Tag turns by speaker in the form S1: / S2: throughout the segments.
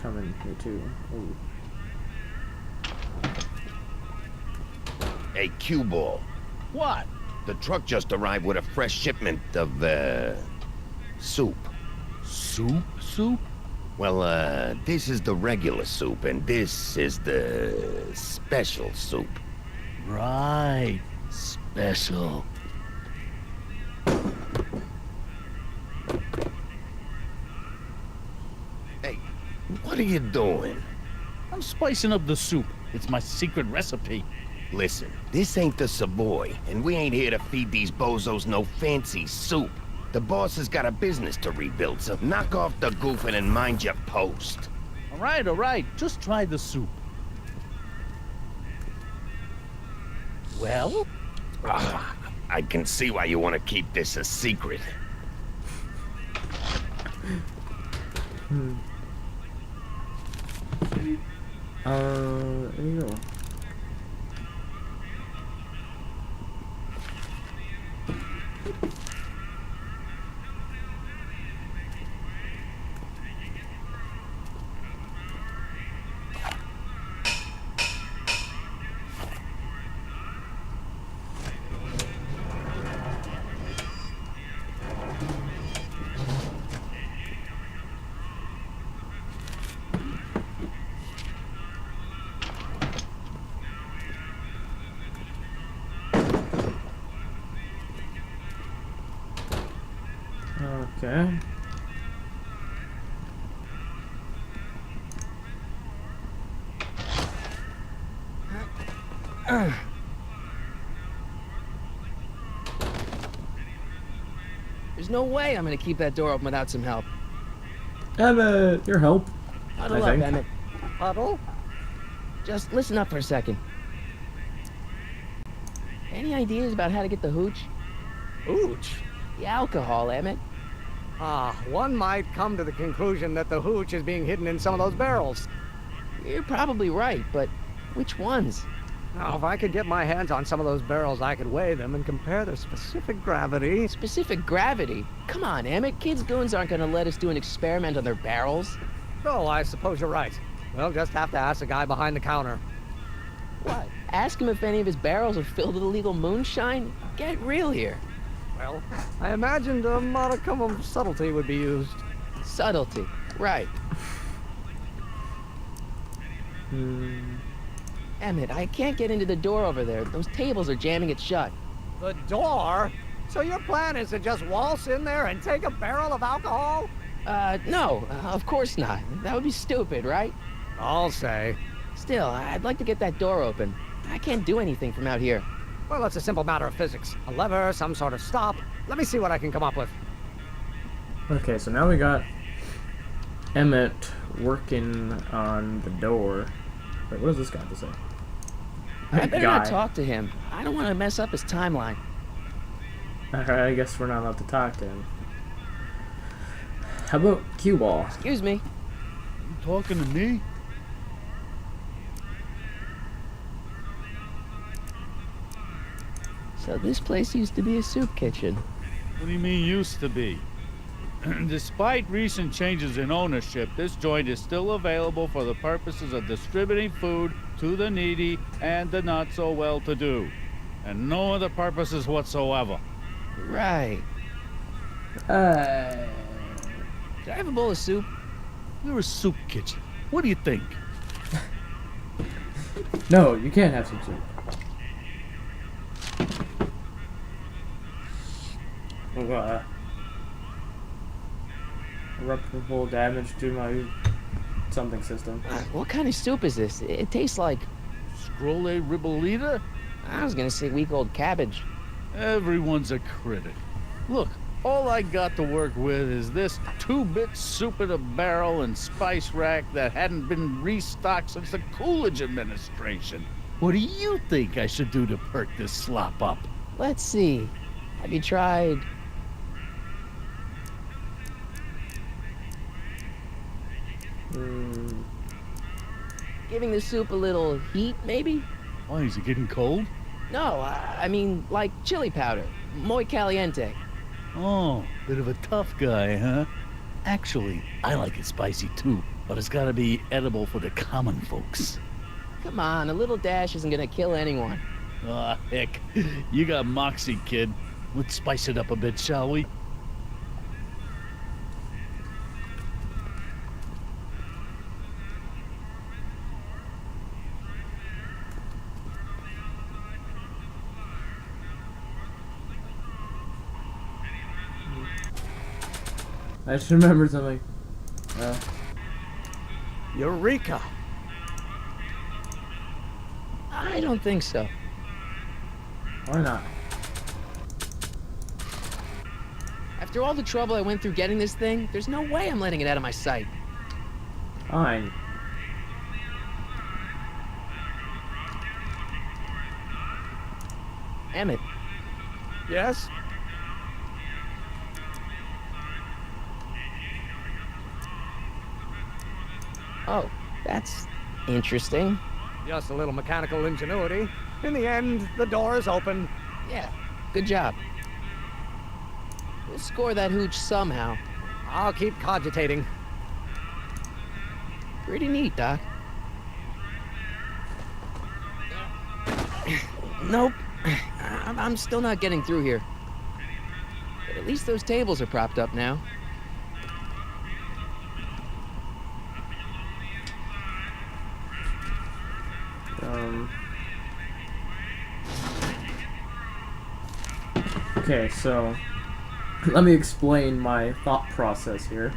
S1: coming here too. Ooh.
S2: Hey, cue ball.
S3: What?
S2: The truck just arrived with a fresh shipment of, soup.
S3: Soup? Soup?
S2: Well, this is the regular soup, and this is the special soup.
S3: Right. Special.
S2: Hey, what are you doing?
S3: I'm spicing up the soup. It's my secret recipe.
S2: Listen, this ain't the Savoy, and we ain't here to feed these bozos no fancy soup. The boss has got a business to rebuild, so knock off the goofing and mind your post.
S3: All right. Just try the soup. Well?
S2: I can see why you want to keep this a secret.
S1: There you go. Okay.
S4: There's no way I'm gonna keep that door open without some help.
S1: Emmett, your help.
S4: Huddle
S1: I
S4: up,
S1: think.
S4: Emmett. Huddle? Just listen up for a second. Any ideas about how to get the hooch?
S5: Hooch?
S4: The alcohol, Emmett.
S5: One might come to the conclusion that the hooch is being hidden in some of those barrels.
S4: You're probably right, but which ones?
S5: Now, if I could get my hands on some of those barrels, I could weigh them and compare their specific gravity.
S4: Specific gravity? Come on, Emmett. Kids' goons aren't gonna let us do an experiment on their barrels.
S5: Oh, I suppose you're right. We'll just have to ask the guy behind the counter.
S4: What? Ask him if any of his barrels are filled with illegal moonshine? Get real here.
S5: Well, I imagined a modicum of subtlety would be used.
S4: Subtlety. Right. Emmett, I can't get into the door over there. Those tables are jamming it shut.
S5: The door? So your plan is to just waltz in there and take a barrel of alcohol?
S4: No, of course not. That would be stupid, right?
S5: I'll say.
S4: Still, I'd like to get that door open. I can't do anything from out here.
S5: Well, it's a simple matter of physics. A lever, some sort of stop. Let me see what I can come up with.
S1: Okay, so now we got Emmett working on the door. Wait, what does this guy have to say?
S4: I better
S1: Guy.
S4: not talk to him. I don't want to mess up his timeline.
S1: Alright, I guess we're not allowed to talk to him. How about cue ball?
S4: Excuse me.
S3: You talking to me?
S4: So this place used to be a soup kitchen.
S3: What do you mean used to be? Despite recent changes in ownership, this joint is still available for the purposes of distributing food to the needy and the not so well-to-do. And no other purposes whatsoever.
S4: Right.
S1: Uh,
S4: Can I have a bowl of soup?
S3: We're a soup kitchen. What do you think?
S1: no, you can't have some soup. Irreparable damage to my something system.
S4: What kind of soup is this? It tastes like...
S3: Scrolle Ribolita?
S4: I was gonna say week-old cabbage.
S3: Everyone's a critic. Look, all I got to work with is this 2-bit soup in a barrel and spice rack that hadn't been restocked since the Coolidge administration. What do you think I should do to perk this slop up?
S4: Let's see. Have you tried... giving the soup a little heat, maybe?
S3: Why, is it getting cold?
S4: No, I mean, like chili powder. Muy caliente.
S3: Oh, bit of a tough guy, huh? Actually, I like it spicy too. but it's gotta be edible for the common folks.
S4: Come on, a little dash isn't gonna kill anyone.
S3: Ah, heck. You got moxie, kid. Let's spice it up a bit, shall we?
S1: I just remembered something.
S5: Eureka!
S4: I don't think so.
S1: Why not?
S4: After all the trouble I went through getting this thing, there's no way I'm letting it out of my sight.
S1: Fine.
S4: Emmett,
S5: Yes?
S4: oh, that's interesting.
S5: Just a little mechanical ingenuity. In the end, the door is open.
S4: Yeah, good job. We'll score that hooch somehow.
S5: I'll keep cogitating.
S4: Pretty neat, Doc. Nope. I'm still not getting through here. But at least those tables are propped up now.
S1: Okay, so let me explain my thought process here.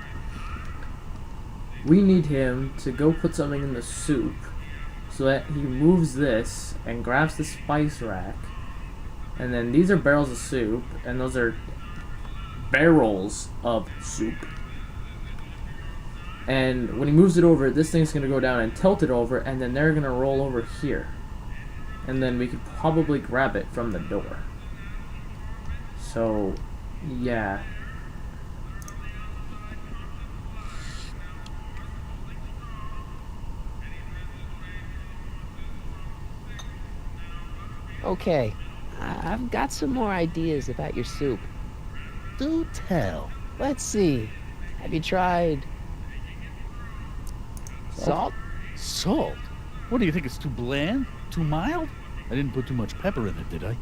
S1: We need him to go put something in the soup so that he moves this and grabs the spice rack, and then these are barrels of soup and those are barrels of soup, and when he moves it over, this thing's gonna go down and tilt it over, and then they're gonna roll over here, and then we could probably grab it from the door. So yeah.
S4: Okay, I've got some more ideas about your soup.
S3: Do tell.
S4: Let's see. Have you tried salt?
S3: Salt? What do you think, it's too bland? Too mild? I didn't put too much pepper in it, did I?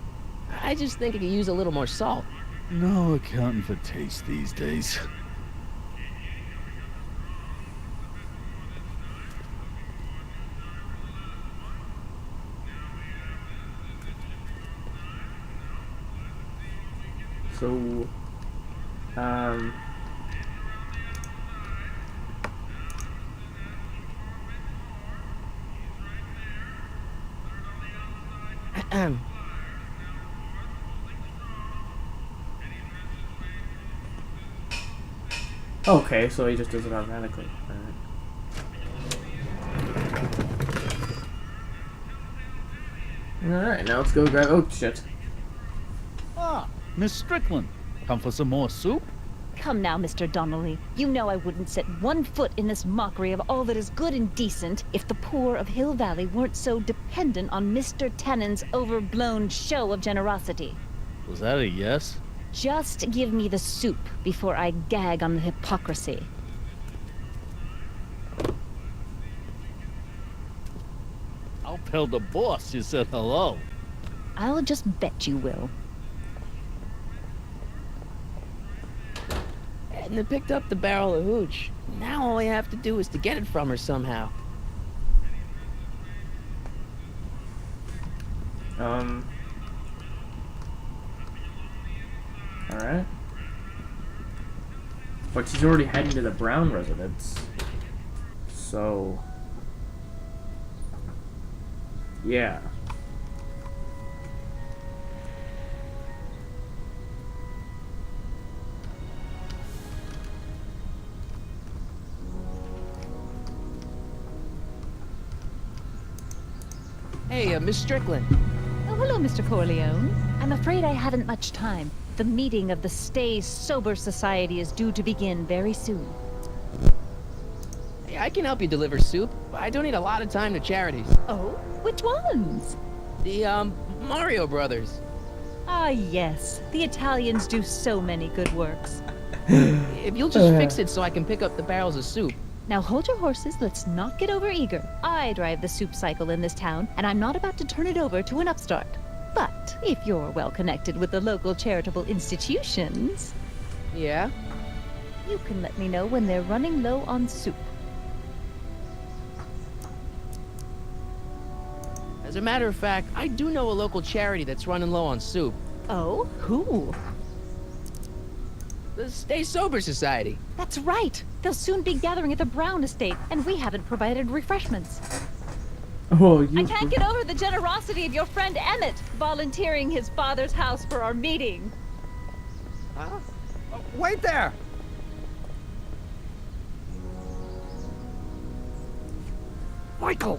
S4: I just think it could use a little more salt.
S3: No accounting for taste these days.
S1: So okay, so he just does it automatically. Alright, now let's go grab. Oh shit.
S3: Ah, Miss Strickland. Come for some more soup?
S6: Come now, Mr. Donnelly. You know I wouldn't set one foot in this mockery of all that is good and decent if the poor of Hill Valley weren't so dependent on Mr. Tennant's overblown show of generosity.
S3: Was that a yes?
S6: Just give me the soup before I gag on the hypocrisy.
S3: I'll tell the boss you said hello.
S6: I'll just bet you will.
S4: Edna picked up the barrel of hooch. Now all I have to do is to get it from her somehow.
S1: Alright. But she's already heading to the Brown residence. So yeah.
S4: Hey, Miss Strickland.
S6: Oh, hello, Mr. Corleone. I'm afraid I haven't much time. The meeting of the Stay Sober Society is due to begin very soon.
S4: Hey, I can help you deliver soup. I donate a lot of time to charities.
S6: Oh, which ones?
S4: The, Mario Brothers.
S6: Ah, yes. The Italians do so many good works.
S4: If you'll just fix it so I can pick up the barrels of soup,
S6: Now hold your horses, let's not get overeager. I drive the soup cycle in this town, and I'm not about to turn it over to an upstart. But if you're well connected with the local charitable institutions,
S4: Yeah?
S6: you can let me know when they're running low on soup.
S4: As a matter of fact, I do know a local charity that's running low on soup.
S6: Oh, who?
S4: The Stay Sober Society.
S6: That's right. They'll soon be gathering at the Brown estate, and we haven't provided refreshments.
S1: Oh, you.
S6: I can't get over the generosity of your friend Emmett volunteering his father's house for our meeting.
S5: Huh? Wait there! Michael!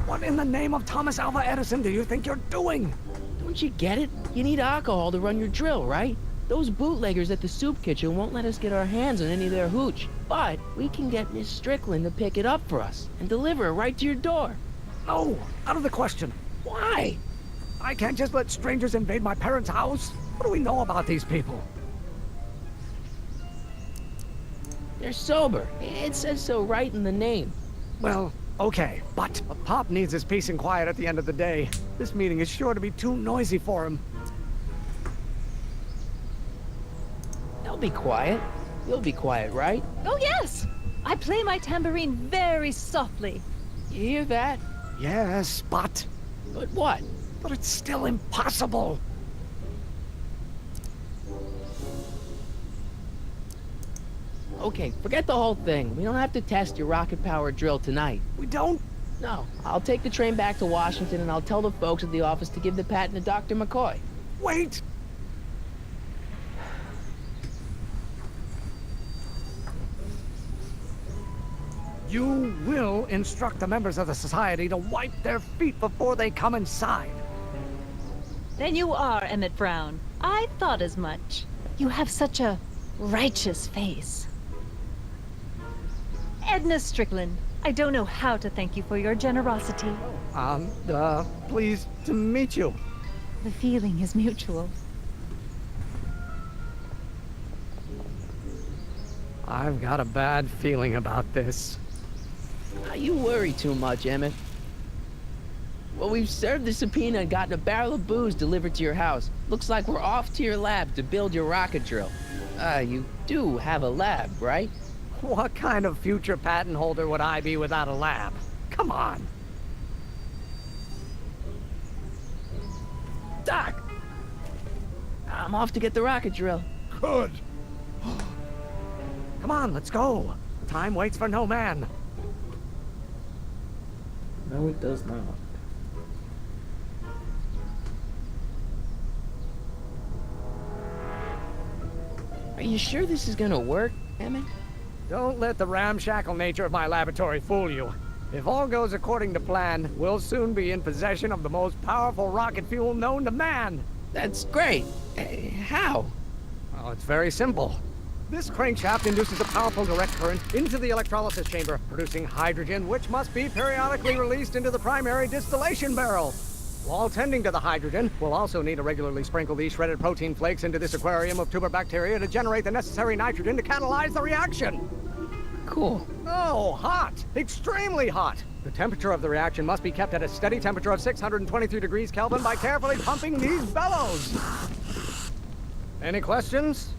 S5: What in the name of Thomas Alva Edison do you think you're doing?
S4: Don't you get it? You need alcohol to run your drill, right? Those bootleggers at the soup kitchen won't let us get our hands on any of their hooch. But we can get Miss Strickland to pick it up for us and deliver it right to your door.
S5: No, out of the question.
S4: Why?
S5: I can't just let strangers invade my parents' house. What do we know about these people?
S4: They're sober. It says so right in the name.
S5: Well, okay, but Pop needs his peace and quiet at the end of the day. This meeting is sure to be too noisy for him.
S4: They'll be quiet. You'll be quiet, right?
S6: Oh, yes! I play my tambourine very softly.
S4: You hear that?
S5: Yes, but
S4: But what?
S5: it's still impossible.
S4: Okay, forget the whole thing. We don't have to test your rocket-powered drill tonight.
S5: We don't.
S4: No, I'll take the train back to Washington and I'll tell the folks at the office to give the patent to Dr. McCoy.
S5: Wait. You will instruct the members of the society to wipe their feet before they come inside.
S6: Then you are Emmett Brown. I thought as much. You have such a righteous face. Edna Strickland, I don't know how to thank you for your generosity.
S5: Pleased to meet you.
S6: The feeling is mutual.
S5: I've got a bad feeling about this.
S4: You worry too much, Emmett. Well, we've served the subpoena and gotten a barrel of booze delivered to your house. Looks like we're off to your lab to build your rocket drill. You do have a lab, right?
S5: What kind of future patent holder would I be without a lab? Come on.
S4: Doc! I'm off to get the rocket drill.
S5: Good. Come on, let's go. Time waits for no man.
S1: No, it does not.
S4: Are you sure this is gonna work, Emmett?
S5: Don't let the ramshackle nature of my laboratory fool you. If all goes according to plan, we'll soon be in possession of the most powerful rocket fuel known to man.
S4: That's great. How?
S5: Well, it's very simple. This crankshaft induces a powerful direct current into the electrolysis chamber, producing hydrogen, which must be periodically released into the primary distillation barrel. While tending to the hydrogen, we'll also need to regularly sprinkle these shredded protein flakes into this aquarium of tuber bacteria to generate the necessary nitrogen to catalyze the reaction.
S4: Cool.
S5: Oh, hot! Extremely hot! The temperature of the reaction must be kept at a steady temperature of 623 degrees Kelvin by carefully pumping these bellows. Any questions?